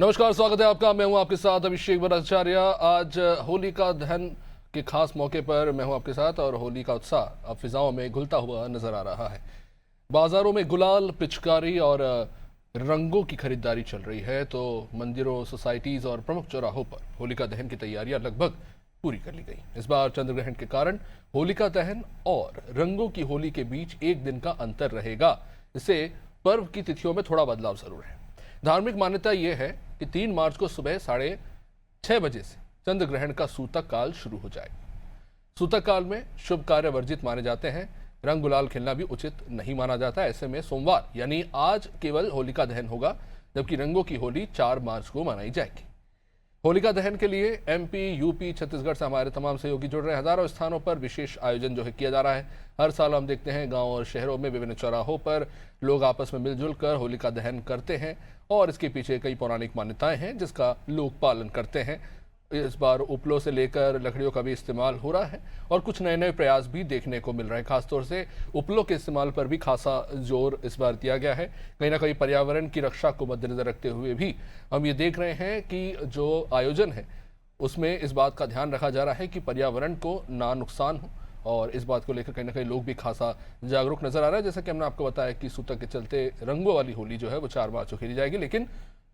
नमस्कार, स्वागत है आपका। मैं हूं आपके साथ अभिषेक भट्टाचार्य। आज होलिका दहन के खास मौके पर मैं हूं आपके साथ और होली का उत्साह अब फिजाओं में घुलता हुआ नजर आ रहा है। बाजारों में गुलाल, पिचकारी और रंगों की खरीदारी चल रही है, तो मंदिरों, सोसाइटीज और प्रमुख चौराहों पर होलिका दहन की तैयारियां लगभग पूरी कर ली गई। इस बार चंद्र ग्रहण के कारण होलिका दहन और रंगों की होली के बीच एक दिन का अंतर रहेगा। इससे पर्व की तिथियों में थोड़ा बदलाव जरूर है। धार्मिक मान्यता यह है कि 3 मार्च को सुबह 6:30 बजे से चंद्र ग्रहण का सूतक काल शुरू हो जाएगा। सूतक काल में शुभ कार्य वर्जित माने जाते हैं। रंग गुलाल खेलना भी उचित नहीं माना जाता। ऐसे में सोमवार यानी आज केवल होलिका दहन होगा, जबकि रंगों की होली 4 मार्च को मनाई जाएगी। होलिका दहन के लिए एमपी, यूपी, छत्तीसगढ़ से हमारे तमाम सहयोगी जुड़ रहे हैं। हजारों स्थानों पर विशेष आयोजन जो है किया जा रहा है। हर साल हम देखते हैं गांव और शहरों में विभिन्न चौराहों पर लोग आपस में मिलजुल कर होलिका दहन करते हैं और इसके पीछे कई पौराणिक मान्यताएं हैं जिसका लोग पालन करते हैं। इस बार उपलों से लेकर लकड़ियों का भी इस्तेमाल हो रहा है और कुछ नए नए प्रयास भी देखने को मिल रहे हैं। खासतौर से उपलों के इस्तेमाल पर भी खासा जोर इस बार दिया गया है। कहीं ना कहीं पर्यावरण की रक्षा को मद्देनजर रखते हुए भी हम ये देख रहे हैं कि जो आयोजन है उसमें इस बात का ध्यान रखा जा रहा है कि पर्यावरण को ना नुकसान हो, और इस बात को लेकर कहीं ना कहीं लोग भी खासा जागरूक नजर आ रहा है। जैसा कि हमने आपको बताया कि सूतक के चलते रंगों वाली होली जो है वो 4 मार्च को खेली जाएगी, लेकिन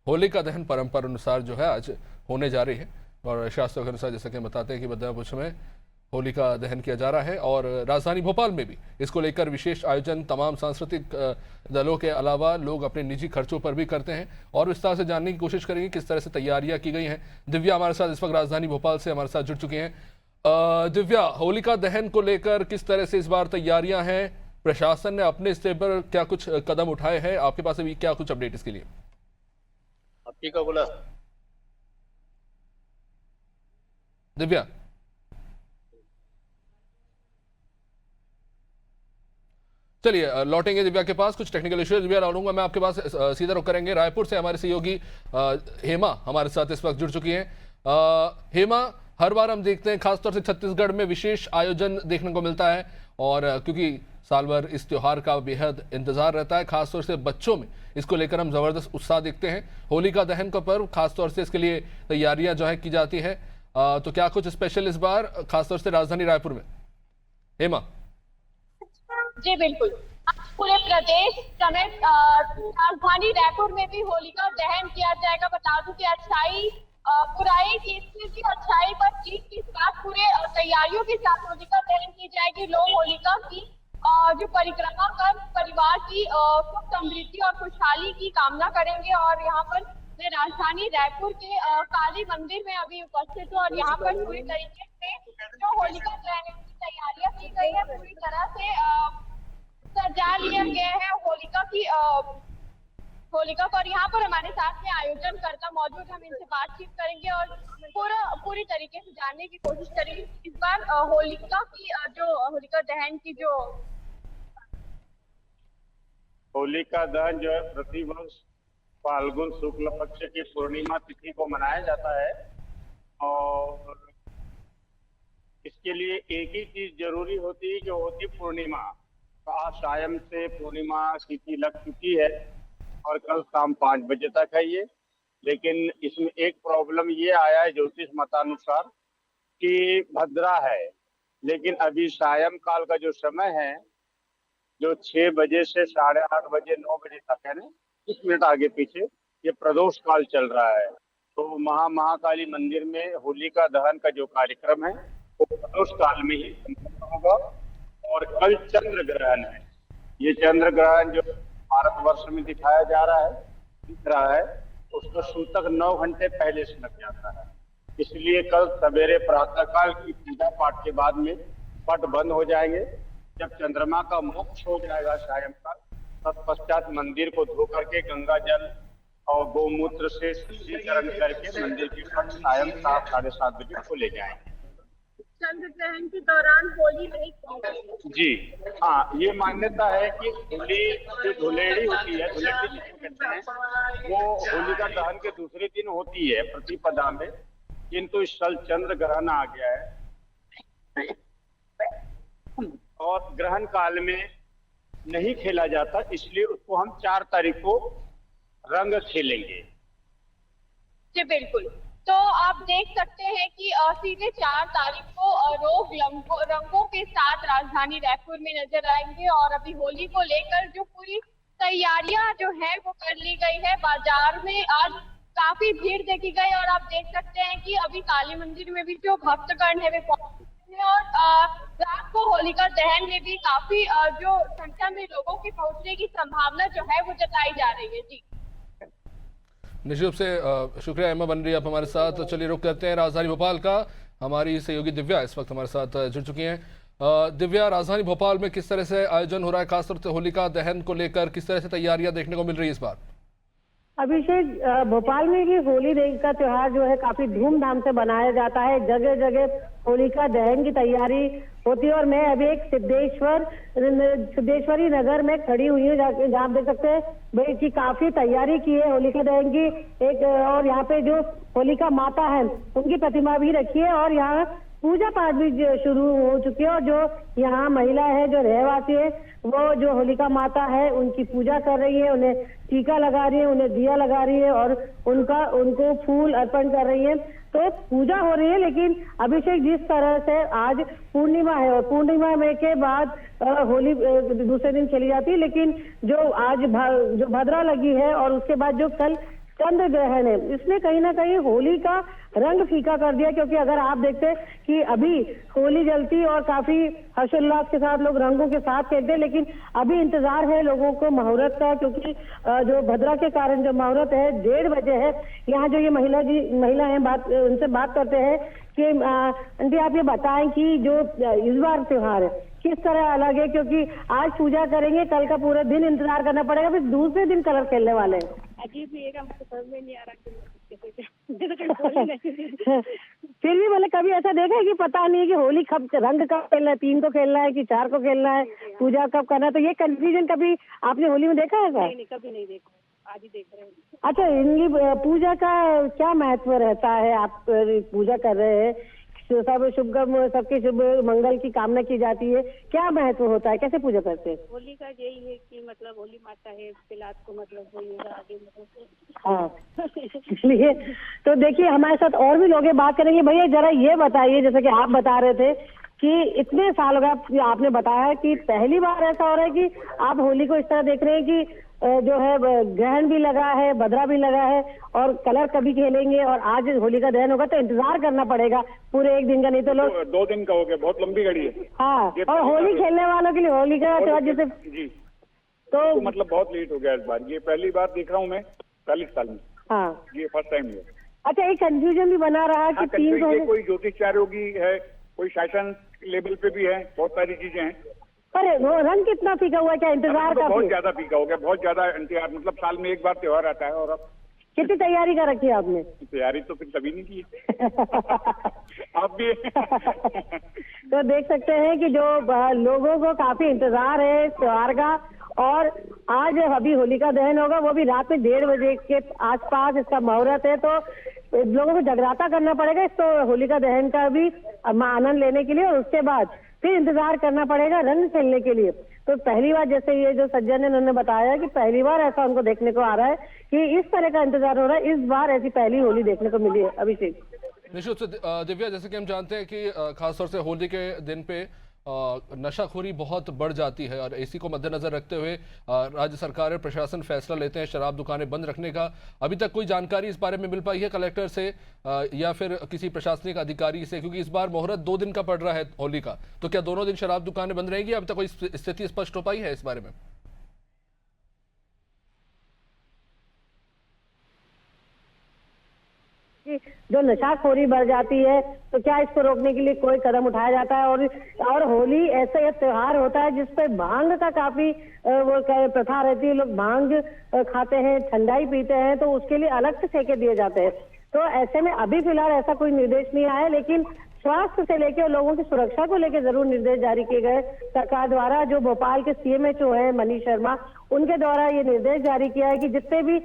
होलिका दहन परंपरा अनुसार जो है आज होने जा रही है। और शास्त्रों के अनुसार जैसा कि हम बताते हैं कि बदलापुर में होलिका दहन किया जा रहा है और राजधानी भोपाल में भी इसको लेकर विशेष आयोजन तमाम सांस्कृतिक दलों के अलावा लोग अपने निजी खर्चों पर भी करते हैं। और विस्तार से जानने की कोशिश करेंगे किस तरह से तैयारियां की गई हैं। दिव्या हमारे साथ इस वक्त राजधानी भोपाल से हमारे साथ जुड़ चुकी हैं। दिव्या, होलिका दहन को लेकर किस तरह से इस बार तैयारियां हैं? प्रशासन ने अपने स्तर पर क्या कुछ कदम उठाए हैं? आपके पास अभी क्या कुछ अपडेट इसके लिए? ठीक है, बोला दिव्या, चलिए लौटेंगे दिव्या के पास। कुछ टेक्निकल इश्यूज दिव्या लौटूंगा मैं आपके पास। सीधा रुख करेंगे रायपुर से। हमारे सहयोगी हेमा हमारे साथ इस वक्त जुड़ चुकी हैं। हेमा, हर बार हम देखते हैं खासतौर से छत्तीसगढ़ में विशेष आयोजन देखने को मिलता है और क्योंकि साल भर इस त्योहार का बेहद इंतजार रहता है, खासतौर से बच्चों में इसको लेकर हम जबरदस्त उत्साह देखते हैं। होलिका दहन का पर्व खासतौर से इसके लिए तैयारियां जो है की जाती है, तो क्या कुछ स्पेशल इस बार खासतौर से राजधानी रायपुर में? हेमा जी बिल्कुल, पूरे प्रदेश समेत राजधानी रायपुर में भी होलिका दहन किया जाएगा। बता दूं कि अच्छाई बुराई की अच्छाई पर जीत के साथ पूरे तैयारियों के साथ होलिका दहन की जाएगी। लोग होलिका की जो परिक्रमा कर परिवार की सुख समृद्धि और खुशहाली की कामना करेंगे। और यहाँ पर मैं राजधानी रायपुर के काली मंदिर में अभी उपस्थित हूँ और यहाँ पर पूरी तरीके से जो होलिका दहन की तैयारियां की गई है पूरी तरह से सजा लिया गया है होलिका को। और यहाँ पर हमारे साथ में आयोजन करता मौजूद, हम इनसे बातचीत करेंगे और पूरी तरीके से जानने की कोशिश करेंगे इस बार होलिका की जो होलिका दहन की जो होलिका दहन जो है प्रतिवर्ष फाल्गुन शुक्ल पक्ष की पूर्णिमा तिथि को मनाया जाता है। और इसके लिए एक ही चीज जरूरी होती है, जो होती पूर्णिमा। आज शाम से पूर्णिमा तिथि लग चुकी है और कल शाम 5 बजे तक है ये। लेकिन इसमें एक प्रॉब्लम ये आया है ज्योतिष मतानुसार कि भद्रा है, लेकिन अभी सायं काल का जो समय है जो 6 बजे से 8:30 बजे 9 बजे तक है ना, 20 मिनट आगे पीछे ये प्रदोष काल चल रहा है। तो महाकाली मंदिर में होलिका दहन का जो कार्यक्रम है वो प्रदोष काल में ही संपन्न होगा। और कल चंद्र ग्रहण है। ये चंद्र ग्रहण जो भारतवर्ष में दिखाया जा रहा है, दिख रहा है, उसको सूतक 9 घंटे पहले से लग जाता है। इसलिए कल सवेरे प्रातः काल की पूजा पाठ के बाद में पट बंद हो जाएंगे। जब चंद्रमा का मोक्ष हो जाएगा सायंकाल, तत्पश्चात मंदिर को धो करके गंगा जल और गौमूत्र से शुद्धिकरण करके मंदिर के पट सायं 7 साढ़े 7 बजे खोले जाएंगे। चंद्र ग्रहण के दौरान होली नहीं खेली जी हाँ, ये मान्यता है कि होली जो धुलेड़ी होती है, धुलेड़ी जिसको कहते हैं, वो होलिका दहन के दूसरे दिन होती है प्रतिपदा में। किंतु इस साल चंद्र ग्रहण आ गया है और ग्रहण काल में नहीं खेला जाता, इसलिए उसको हम 4 तारीख को रंग खेलेंगे। जी बिल्कुल। तो आप देख सकते हैं कि सीधे 4 तारीख को लोग रंगों के साथ राजधानी रायपुर में नजर आएंगे और अभी होली को लेकर जो पूरी तैयारियां जो है वो कर ली गई है। बाजार में आज काफी भीड़ देखी गई और आप देख सकते हैं कि अभी काली मंदिर में भी जो भक्तगण है वे पहुंचे हैं और रात को होलिका दहन में भी काफी जो संख्या में लोगों के पहुंचने की संभावना जो है वो जताई जा रही है। जी निश्चित रूप से शुक्रिया एमा बन रही आप हमारे साथ। तो चलिए रुक करते हैं राजधानी भोपाल का। हमारी सहयोगी दिव्या इस वक्त हमारे साथ जुड़ चुकी हैं। दिव्या, राजधानी भोपाल में किस तरह से आयोजन हो रहा है, खासतौर से होलिका दहन को लेकर किस तरह से तैयारियां देखने को मिल रही है इस बार? अभिषेक, भोपाल में भी होली का त्योहार जो है काफी धूमधाम से मनाया जाता है। जगह जगह होलिका दहन की तैयारी होती है और मैं अभी एक सिद्धेश्वरी नगर में खड़ी हुई हूँ जहाँ आप देख सकते हैं भाई की काफी तैयारी की है होलिका दहन की। एक और यहाँ पे जो होलिका माता है उनकी प्रतिमा भी रखी है और यहाँ पूजा पाठ भी शुरू हो चुकी है और जो यहाँ महिला है, जो रहवासी है, वो जो होलिका माता है उनकी पूजा कर रही है, उन्हें टीका लगा रही है, उन्हें दिया लगा रही है और उनको फूल अर्पण कर रही है। तो पूजा हो रही है। लेकिन अभिषेक, जिस तरह से आज पूर्णिमा है और पूर्णिमा में के बाद होली दूसरे दिन चली जाती है, लेकिन जो आज जो भद्रा लगी है और उसके बाद जो कल चंद्र ग्रहण है, इसने कहीं ना कहीं होली का रंग फीका कर दिया। क्योंकि अगर आप देखते हैं कि अभी होली जलती और काफी हर्षोल्लास के साथ लोग रंगों के साथ खेलते हैं, लेकिन अभी इंतजार है लोगों को मुहूर्त का, क्योंकि जो भद्रा के कारण जो मुहूर्त है 1:30 बजे है। यहाँ जो ये महिला है उनसे बात करते हैं कि आंटी आप ये बताएं कि जो इस बार त्योहार है किस तरह अलग है, क्योंकि आज पूजा करेंगे, कल का पूरा दिन इंतजार करना पड़ेगा, फिर दूसरे दिन कलर खेलने वाले हैं। अजीब ही है, मुझे समझ में नहीं आ रहा फिर भी मतलब कभी ऐसा देखा है कि पता नहीं है कि होली कब रंग कब खेलना है, 3 को खेलना है कि 4 को खेलना है, पूजा कब करना है, तो ये कंफ्यूजन कभी आपने होली में देखा है क्या? नहीं, कभी नहीं देखा, आज ही देख रहे हैं। अच्छा, इनकी पूजा का क्या महत्व रहता है? आप पूजा कर रहे हैं, सबके शुभ मंगल की कामना की जाती है, क्या महत्व होता है, कैसे पूजा करते हैं? होली का यही है कि मतलब होली माता है, पिलाद को मतलब वही आगे मतलब। हाँ इसलिए तो देखिए हमारे साथ और भी लोग बात करेंगे। भैया जरा ये बताइए, जैसे कि आप बता रहे थे कि इतने साल हो गए, आपने बताया कि पहली बार ऐसा हो रहा है कि आप होली को इस तरह देख रहे हैं कि जो है ग्रहण भी लगा है, भद्रा भी लगा है और कलर कभी खेलेंगे और आज होली का दहन होगा, तो इंतजार करना पड़ेगा पूरे एक दिन का, नहीं तो लोग 2 दिन का हो गया, बहुत लंबी घड़ी है। हाँ, और होली खेलने वालों के लिए होली का त्योहार जैसे जी तो मतलब बहुत लेट हो गया इस बार। ये पहली बार देख रहा हूँ मैं 40 साल में। हाँ, ये फर्स्ट टाइम है। अच्छा, एक कंफ्यूजन भी बना रहा है कि 3 को कोई ज्योतिषाचार्य होगी है, कोई शासन लेवल पे भी है, बहुत सारी चीजें हैं। पर वो रंग कितना फीका हुआ है, क्या इंतजार तो का? बहुत ज्यादा फीका हो गया, बहुत ज्यादा इंतजार, मतलब साल में एक बार त्योहार आता है। और अब कितनी तैयारी कर रखी है आपने? तैयारी तो फिर सभी ने की है। आप भी तो देख सकते हैं कि जो लोगों को काफी इंतजार है इस त्योहार का और आज अभी होलिका दहन होगा, वो भी रात में 1:30 बजे के आसपास इसका मुहूर्त है। तो लोगों को जगराता करना पड़ेगा इस तो होलिका दहन का भी आनंद लेने के लिए और उसके बाद फिर इंतजार करना पड़ेगा रंग खेलने के लिए। तो पहली बार, जैसे ये जो सज्जन ने उन्होंने बताया कि पहली बार ऐसा उनको देखने को आ रहा है कि इस तरह का इंतजार हो रहा है, इस बार ऐसी पहली होली देखने को मिली है। अभिषेक, निश्चित से दिव्या, जैसे कि हम जानते हैं कि खासतौर से होली के दिन पे नशाखोरी बहुत बढ़ जाती है और इसी को मद्देनजर रखते हुए राज्य सरकार और प्रशासन फैसला लेते हैं शराब दुकानें बंद रखने का। अभी तक कोई जानकारी इस बारे में मिल पाई है कलेक्टर से या फिर किसी प्रशासनिक अधिकारी से? क्योंकि इस बार मुहूर्त 2 दिन का पड़ रहा है होली का, तो क्या दोनों दिन शराब दुकानें बंद रहेंगी? अभी तक कोई स्थिति स्पष्ट हो पाई है इस बारे में? जो नशाखोरी बढ़ जाती है तो क्या इसको रोकने के लिए कोई कदम उठाया जाता है? और होली ऐसा एक त्योहार होता है जिसपे भांग का काफी वो प्रथा रहती है, लोग भांग खाते हैं, ठंडाई पीते हैं, तो उसके लिए अलग से ठेके दिए जाते हैं। तो ऐसे में अभी फिलहाल ऐसा कोई निर्देश नहीं आया, लेकिन स्वास्थ्य से लेकर और लोगों की सुरक्षा को लेकर जरूर निर्देश जारी किए गए सरकार द्वारा। जो भोपाल के CMHO है मनीष शर्मा, उनके द्वारा ये निर्देश जारी किया है कि जितने भी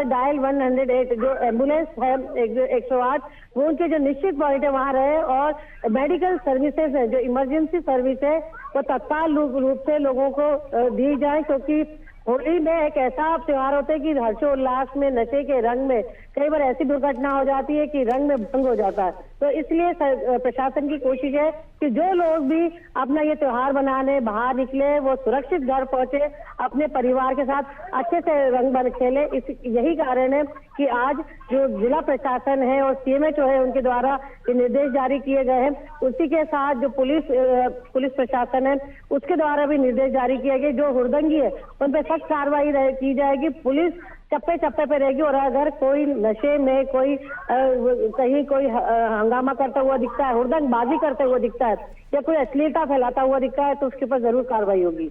डायल 108 जो एम्बुलेंस है 108 वो उनके जो निश्चित पॉइंट है वहां रहे और मेडिकल सर्विसेज है, जो इमरजेंसी सर्विस है, वो तत्काल रूप से लोगों को दी जाए। क्योंकि होली में एक ऐसा त्योहार होता है कि हर्षोल्लास में, नशे के रंग में कई बार ऐसी दुर्घटना हो जाती है कि रंग में भंग हो जाता है। तो इसलिए प्रशासन की कोशिश है कि जो लोग भी अपना ये त्योहार मनाने बाहर निकले वो सुरक्षित घर पहुंचे, अपने परिवार के साथ अच्छे से रंग बन खेले। यही कारण है कि आज जो जिला प्रशासन है और सीएमएचओ है उनके द्वारा ये निर्देश जारी किए गए हैं। उसी के साथ जो पुलिस प्रशासन है उसके द्वारा भी निर्देश जारी किए गए। जो हुड़दंगी है उन पर सख्त कार्रवाई की जाएगी। पुलिस चप्पे चप्पे पे रहेगी और अगर कोई नशे में कहीं कोई हंगामा करता हुआ दिखता है, हुड़दंगबाजी करते हुआ दिखता है या कोई अश्लीलता फैलाता हुआ दिखता है तो उसके ऊपर जरूर कार्रवाई होगी।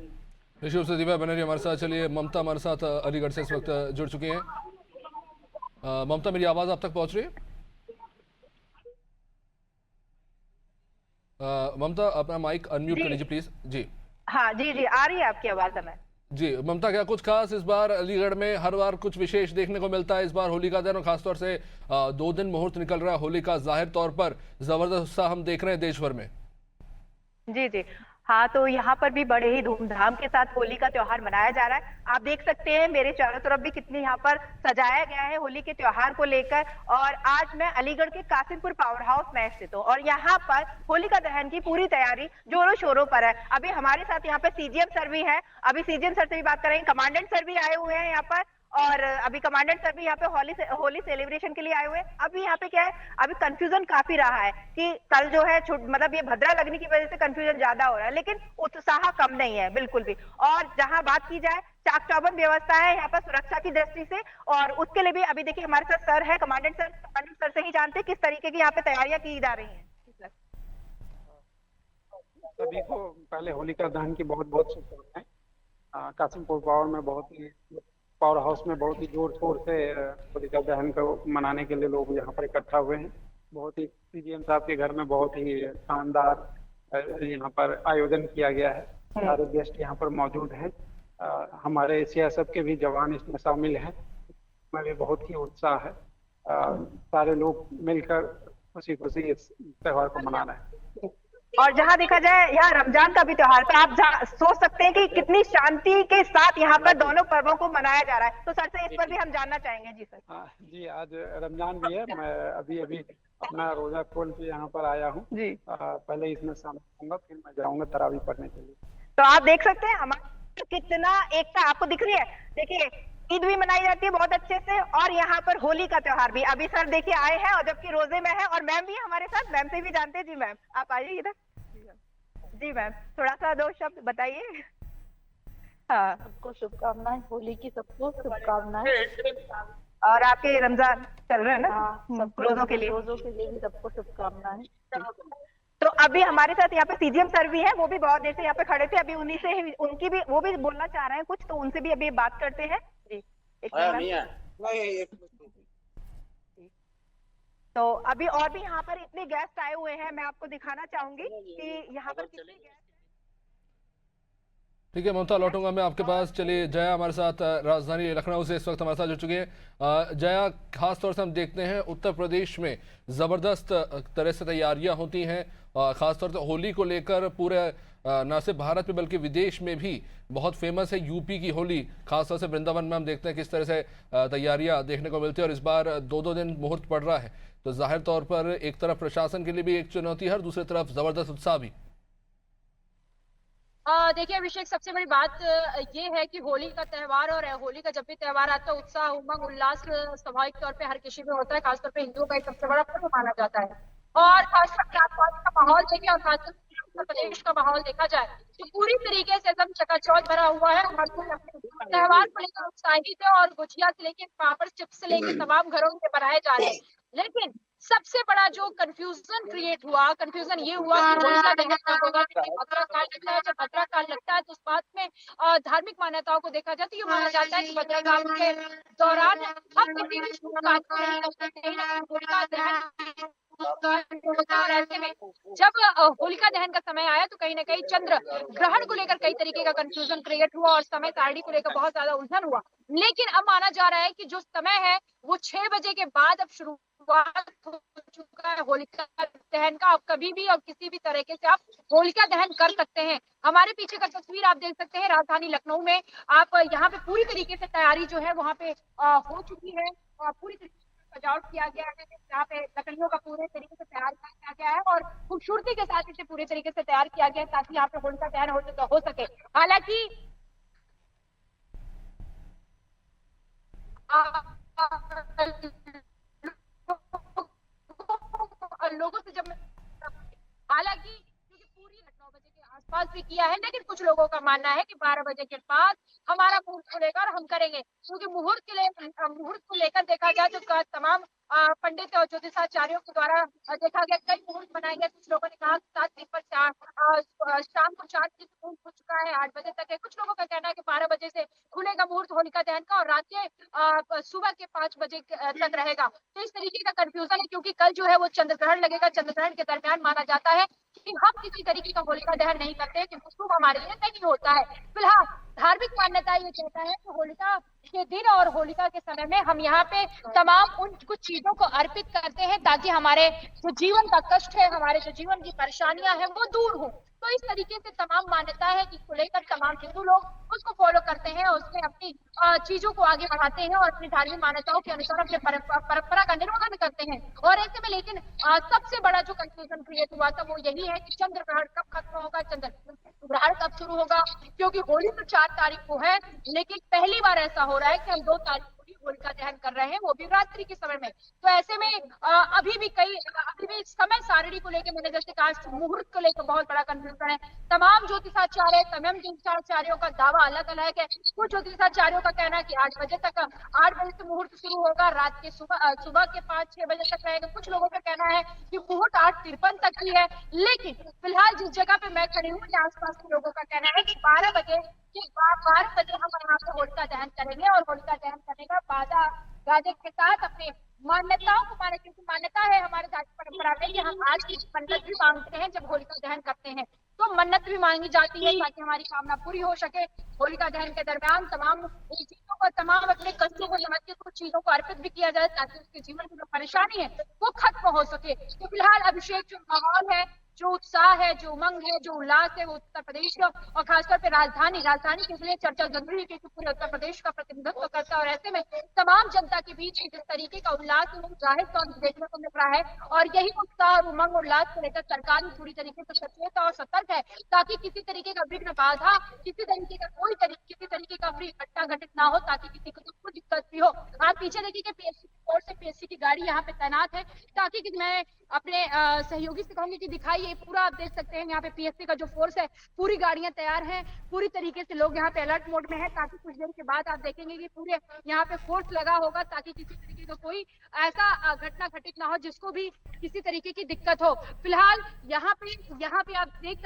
निश्चित रूप से दिव्या बने रही हमारे साथ। चलिए ममता हमारे साथ अलीगढ़ से इस वक्त जुड़ चुके हैं। ममता, मेरी आवाज आप तक पहुंच रही है? ममता, अपना माइक अनम्यूट कर लीजिए प्लीज। जी हाँ जी आ रही है आपकी आवाज हमें। जी ममता, क्या कुछ खास इस बार अलीगढ़ में हर बार कुछ विशेष देखने को मिलता है इस बार होली का दिन, और खासतौर से 2 दिन मुहूर्त निकल रहा है होली का, जाहिर तौर पर जबरदस्त उत्साह हम देख रहे हैं देश भर में। जी हाँ, तो यहाँ पर भी बड़े ही धूमधाम के साथ होली का त्योहार मनाया जा रहा है। आप देख सकते हैं मेरे चारों तरफ भी कितनी यहाँ पर सजाया गया है होली के त्योहार को लेकर। और आज मैं अलीगढ़ के कासिमपुर पावर हाउस में स्थित हूँ और यहाँ पर होलिका दहन की पूरी तैयारी जोरों शोरों पर है। अभी हमारे साथ यहाँ पे सीजीएम सर भी है, अभी सीजीएम सर से भी बात करेंगे। कमांडेंट सर भी आए हुए हैं यहाँ पर और अभी कमांडेंट सर भी यहाँ पे होली सेलिब्रेशन के लिए आए हुए हैं। अभी यहाँ पे क्या है, अभी कंफ्यूजन काफी रहा है कि कल जो है मतलब ये भद्रा लगने की वजह से कंफ्यूजन ज्यादा हो रहा है, लेकिन उत्साह कम नहीं है बिल्कुल भी। और जहां बात की जाए चाक चौबंद व्यवस्था है यहाँ पर सुरक्षा की दृष्टि से, और उसके लिए भी अभी देखिए हमारे साथ सर है, कमांडेंट सर से ही जानते हैं किस तरीके की यहाँ पे तैयारियां की जा रही है। सभी को पहले होलिका दहन की बहुत बहुत शुभकामनाएं। कासिमपुर पावर हाउस में बहुत ही जोर शोर से होलिका दहन को मनाने के लिए लोग यहाँ पर इकट्ठा हुए हैं। बहुत ही सीजीएम साहब के घर में बहुत ही शानदार यहाँ पर आयोजन किया गया है। सारे गेस्ट यहाँ पर मौजूद हैं। हमारे सीआईएसएफ के भी जवान इसमें शामिल हैं। इसमें भी बहुत ही उत्साह है। सारे लोग मिलकर खुशी खुशी इस त्योहार को मना रहे हैं। और जहां देखा जाए यहाँ रमजान का भी त्योहार, तो आप सोच सकते हैं कि कितनी शांति के साथ यहाँ पर दोनों पर्वों को मनाया जा रहा है। तो सर से इस पर भी हम जानना चाहेंगे। जी सर। जी, आज रमजान भी है। मैं अभी अपना रोजा खोल के यहाँ पर आया हूँ जी। पहले इसमें शामिल होऊंगा, फिर मैं जाऊंगा तरावी पढ़ने के लिए। तो आप देख सकते हैं हमारा कितना एकता आपको दिख रही है। देखिए ईद भी मनाई जाती है बहुत अच्छे से और यहाँ पर होली का त्योहार भी। अभी सर देखिए आए हैं और जबकि रोजे में है, और मैम भी हमारे साथ, मैम से भी जानते हैं। जी मैम, आप आइए इधर। जी मैम, थोड़ा सा 2 शब्द बताइए। हाँ, सबको शुभकामनाएं, होली की सबको शुभकामनाएं। और आपके रमजान चल रहे हैं ना? हाँ, रोजों के लिए भी सबको शुभकामनाएं। तो अभी हमारे साथ यहाँ पे सीजीएम सर भी है, वो भी बहुत देर से यहाँ पे खड़े थे। अभी उन्हीं से उनकी भी वो भी बोलना चाह रहे हैं कुछ, तो उनसे भी अभी बात करते हैं। जी तो अभी और भी यहाँ पर इतने गेस्ट आए हुए हैं, मैं आपको दिखाना चाहूंगी कि यहाँ पर कितने गेस्ट। ठीक है ममता, लौटूंगा मैं आपके पास। चलिए जया हमारे साथ राजधानी लखनऊ से इस वक्त हमारे साथ जुड़ चुके हैं। जया, खास तौर से हम देखते हैं उत्तर प्रदेश में ज़बरदस्त तरह से तैयारियां होती हैं, खास तौर से होली को लेकर। पूरे न सिर्फ भारत में बल्कि विदेश में भी बहुत फेमस है यूपी की होली। खासतौर से वृंदावन में हम देखते हैं किस तरह से तैयारियां देखने को मिलती है, और इस बार 2-2 दिन मुहूर्त पड़ रहा है। तो जाहिर तौर पर एक तरफ प्रशासन के लिए भी एक चुनौती है और दूसरी तरफ जबरदस्त उत्साह भी। देखिए अभिषेक, सबसे बड़ी बात ये है कि होली का त्योहार, और होली का जब भी त्योहार आता है उत्साह उमंग उल्लास स्वाभाविक तौर पे हर किसी में होता है। खासतौर पे हिंदुओं का एक सबसे बड़ा पर्व माना जाता है। और खासकर के आसपास का माहौल देखें और खासकर उत्तर प्रदेश का माहौल देखा जाए तो पूरी तरीके से एकदम चकाचौंध भरा हुआ है। हर कोई अपने त्योहार को लेकर उत्साहित है और गुजिया से लेकर पापड़ चिप्स से लेकर तमाम घरों में बनाए जा रहे हैं। लेकिन सबसे बड़ा जो कंफ्यूजन क्रिएट हुआ, कंफ्यूजन ये हुआ कि होलिका दहन कब होगा, भद्रा काल लगता है। जब भद्रा काल लगता है तो उस बात में धार्मिक मान्यताओं को देखा जाता है। ये माना जाता है कि भद्रा काल के दौरान हम किसी भी शुभ कार्य को नहीं कर सकते हैं। होलिका दहन और ऐसे में जब होलिका दहन का समय आया तो कहीं ना कहीं चंद्र ग्रहण को लेकर कई तरीके का कंफ्यूजन क्रिएट हुआ और समय सारणी को लेकर बहुत ज्यादा उलझन हुआ। लेकिन अब माना जा रहा है कि जो समय है वो 6 बजे के बाद अब शुरुआत हो चुका है होलिका दहन का। आप कभी भी और किसी भी तरीके से आप होलिका दहन कर सकते हैं। हमारे पीछे का तस्वीर आप देख सकते हैं राजधानी लखनऊ में। आप यहाँ पे पूरी तरीके से तैयारी जो है वहाँ पे हो चुकी है। पूरी तरीके सजावट किया गया है, जहाँ पे लकड़ियों का पूरे तरीके से तैयार किया गया है और खूबसूरती के साथ इसे पूरे तरीके से तैयार किया गया है ताकि यहाँ पे होलिका दहन हो सके। हालांकि लोगों से जब हालांकि क्योंकि पूरी 9 बजे के आसपास भी किया है, लेकिन कुछ लोगों का मानना है कि 12 बजे के बाद हमारा मुहूर्त को लेकर हम करेंगे, क्योंकि मुहूर्त को लेकर देखा जाए तो तमाम पंडित और ज्योतिषाचार्यों के द्वारा देखा गया कई मुहूर्त बनाए गए। कुछ लोगों ने कहा 7 दिन पर शाम को 4 बजे से मुहूर्त हो चुका है, 8 बजे तक है। कुछ लोगों का कहना है कि 12 बजे से खुलेगा मुहूर्त होलिका दहन का और रात के सुबह के 5 बजे तक रहेगा। तो इस तरीके का कंफ्यूजन है, क्योंकि कल जो है वो चंद्र ग्रहण लगेगा। चंद्र ग्रहण के दरमियान माना जाता है कि हम किसी तरीके का होलिका दहन नहीं करते, क्योंकि शुभ हमारे लिए नहीं होता है। फिलहाल धार्मिक मान्यता ये कहता है कि होलिका के दिन और होलिका के समय में हम यहाँ पे तमाम उन कुछ चीजों को अर्पित करते हैं ताकि हमारे जो जीवन का कष्ट है, हमारे जो जीवन की परेशानियां हैं वो दूर हो। तो इस तरीके से तमाम मान्यता है जिसको लेकर तमाम हिंदू लोग उसको फॉलो करते हैं और उसमें अपनी चीजों को आगे बढ़ाते हैं और अपनी धार्मिक मान्यताओं के अनुसार अपने परंपरा का निर्वहन करते हैं। और ऐसे में लेकिन सबसे बड़ा जो कंफ्यूजन क्रिएट हुआ था वो यही है कि चंद्र ग्रहण कब खत्म होगा, चंद्र ग्रहण कब शुरू होगा, क्योंकि होली तो 4 तारीख को है, लेकिन पहली बार ऐसा हो रहा है कि हम 2 तारीख को ही होलिका दहन कर रहे हैं, वो भी रात्रि के समय में। तो ऐसे में अभी भी समय सारणी को लेकर मैंने जैसे कहा मुहूर्त को लेकर बहुत बड़ा कंफ्यूजन है। तमाम ज्योतिषाचार्य तमाम ज्योतिषाचार्यों का दावा अलग अलग है। कुछ ज्योतिषाचार्यों का कहना है कि 8 बजे से मुहूर्त शुरू होगा, रात के सुबह के 5-6 बजे तक रहेगा। कुछ लोगों का कहना है कि मुहूर्त 8:53 तक ही है। लेकिन फिलहाल जिस जगह पे मैं खड़ी हूँ आसपास के लोगों का कहना है कि 12 बजे हम यहाँ पे होलिका दहन करेंगे और होलिका दहन करने का बाजा गाजे के साथ अपने मान्यताओं को माने, क्योंकि मान्यता है हमारे जाति परंपरा में कि हम आज की मन्नत भी मांगते हैं जब होलिका दहन करते हैं, तो मन्नत भी मांगी जाती है ताकि हमारी कामना पूरी हो सके। होलिका दहन के दरमियान तमाम चीजों को तमाम अपने कष्टों को समझ के कुछ चीजों को अर्पित भी किया जाए ताकि उसके जीवन की जो परेशानी है वो खत्म हो सके। तो फिलहाल अभिषेक जो माहौल है, जो उत्साह है, जो उमंग है, जो उल्लास है वो उत्तर प्रदेश का और खासतौर पे राजधानी के लिए चर्चा जरूरी है क्योंकि पूरे उत्तर प्रदेश का प्रतिनिधित्व करता है और ऐसे में तमाम जनता के बीच जिस तरीके का उल्लास है वो जाहिर तौर पर देखने को मिल रहा है। और यही उत्साह और उमंग उल्लास को लेकर सरकार भी पूरी तरीके से सचेत और सतर्क है ताकि किसी तरीके का विघ्न बाधा, किसी तरीके का कोई घटना घटित ना हो, ताकि किसी को कोई दिक्कत भी हो। आप पीछे देखिए पीएससी की गाड़ी यहाँ पे तैनात है ताकि मैं अपने सहयोगी से कहूंगी कि दिखाइए पूरा आप देख सकते हैं यहाँ पे पीएससी का जो फोर्स है पूरी गाड़ियां तैयार हैं, पूरी तरीके से लोग यहाँ पे अलर्ट मोड में है ताकि कुछ देर के बाद आप देखेंगे कि पूरे यहाँ पे फोर्स लगा होगा ताकि किसी तरीके का कोई ऐसा घटना घटित ना हो जिसको भी किसी तरीके की दिक्कत हो। फिलहाल यहाँ पे आप देख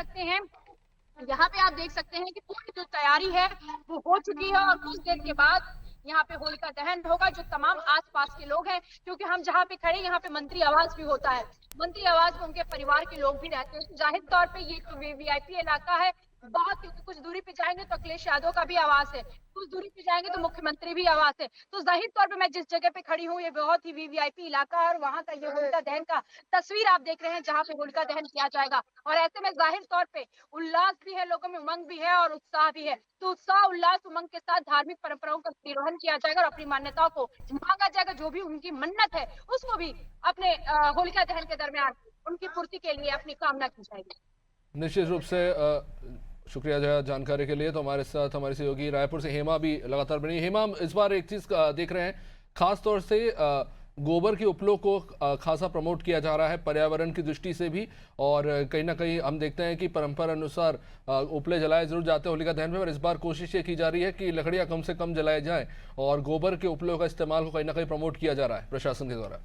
सकते हैं कि पूरी जो तैयारी है वो हो चुकी है और कुछ देर के बाद यहाँ पे होलिका दहन होगा। जो तमाम आसपास के लोग हैं, क्योंकि हम जहाँ पे खड़े यहाँ पे मंत्री आवास भी होता है, मंत्री आवास में उनके परिवार के लोग भी रहते हैं, तो जाहिर तौर पे ये तो वीआईपी इलाका है बहुत, क्योंकि कुछ दूरी पे जाएंगे तो अखिलेश यादव का भी आवास है, कुछ दूरी पे जाएंगे तो मुख्यमंत्री भी आवास है। तो जाहिर तौर पे मैं जिस जगह पे खड़ी हूँ ये बहुत ही वीवीआईपी इलाका है और वहाँ का ये होलिका दहन का तस्वीर आप देख रहे हैं जहाँ पे होलिका दहन किया जाएगा। और ऐसे में जाहिर तौर पे उल्लास भी है, लोगों में उमंग भी है और उत्साह भी है। तो उत्साह उल्लास उमंग के साथ धार्मिक परंपराओं का निर्वहन किया जाएगा और अपनी मान्यताओं को मांगा जाएगा, जो भी उनकी मन्नत है उसको भी अपने होलिका दहन के दरमियान उनकी पूर्ति के लिए अपनी कामना की जाएगी। निश्चित रूप से शुक्रिया जया जानकारी के लिए। तो हमारे साथ हमारी सहयोगी रायपुर से हेमा भी लगातार बनी। हेमा, इस बार एक चीज देख रहे हैं खास तौर से गोबर के उपलों को खासा प्रमोट किया जा रहा है पर्यावरण की दृष्टि से भी, और कहीं ना कहीं हम देखते हैं कि परंपरा अनुसार उपले जलाए जरूर जाते हैं होलिका दहन में, और इस बार कोशिश ये की जा रही है कि लकड़ियां कम से कम जलाए जाएं और गोबर के उपलों का इस्तेमाल को कहीं ना कहीं प्रमोट किया जा रहा है प्रशासन के द्वारा।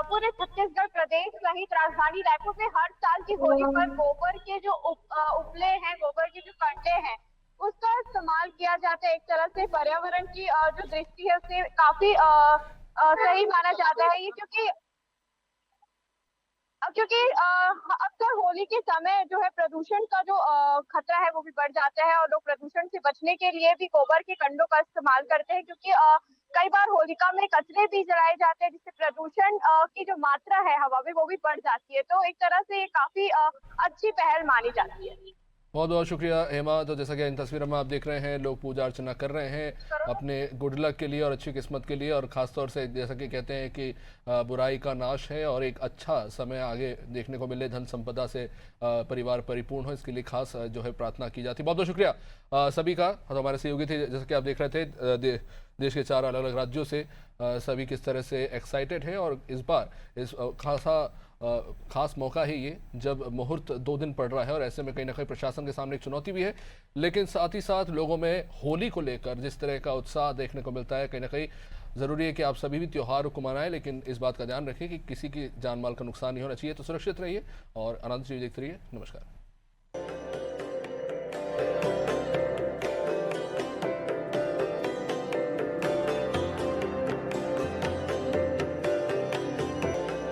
पूरे छत्तीसगढ़ प्रदेश सहित राजधानी रायपुर में हर साल की होली पर गोबर के जो उपले हैं, गोबर के जो कंडे हैं उसका इस्तेमाल किया जाता है। एक तरह से पर्यावरण की जो दृष्टि है उससे काफी सही माना जाता है ये, क्योंकि अक्सर होली के समय जो है प्रदूषण का जो खतरा है वो भी बढ़ जाता है और लोग प्रदूषण से बचने के लिए भी गोबर के कंडों का इस्तेमाल करते हैं, क्योंकि कई बार होलिका में कचरे भी जलाए जाते हैं जिससे प्रदूषण की जो मात्रा है हवा में वो भी बढ़ जाती है। तो एक तरह से ये काफी अच्छी पहल मानी जाती है। बहुत बहुत शुक्रिया हेमा। तो जैसा कि इन तस्वीरों में आप देख रहे हैं, लोग पूजा अर्चना कर रहे हैं अपने गुड लक के लिए और अच्छी किस्मत के लिए, और ख़ासतौर से जैसा कि कहते हैं कि बुराई का नाश है और एक अच्छा समय आगे देखने को मिले, धन संपदा से परिवार परिपूर्ण हो, इसके लिए खास जो है प्रार्थना की जाती है। बहुत बहुत शुक्रिया सभी का। तो हमारे सहयोगी थे, जैसा कि आप देख रहे थे, देश के 4 अलग अलग राज्यों से सभी किस तरह से एक्साइटेड हैं, और इस बार इस खास मौका है ये, जब मुहूर्त 2 दिन पड़ रहा है, और ऐसे में कहीं ना कहीं प्रशासन के सामने एक चुनौती भी है, लेकिन साथ ही साथ लोगों में होली को लेकर जिस तरह का उत्साह देखने को मिलता है, कहीं ना कहीं ज़रूरी है कि आप सभी भी त्यौहार को मनाएं, लेकिन इस बात का ध्यान रखें कि किसी की जान माल का नुकसान नहीं होना चाहिए। तो सुरक्षित रहिए और आनंद से देखते रहिए। नमस्कार।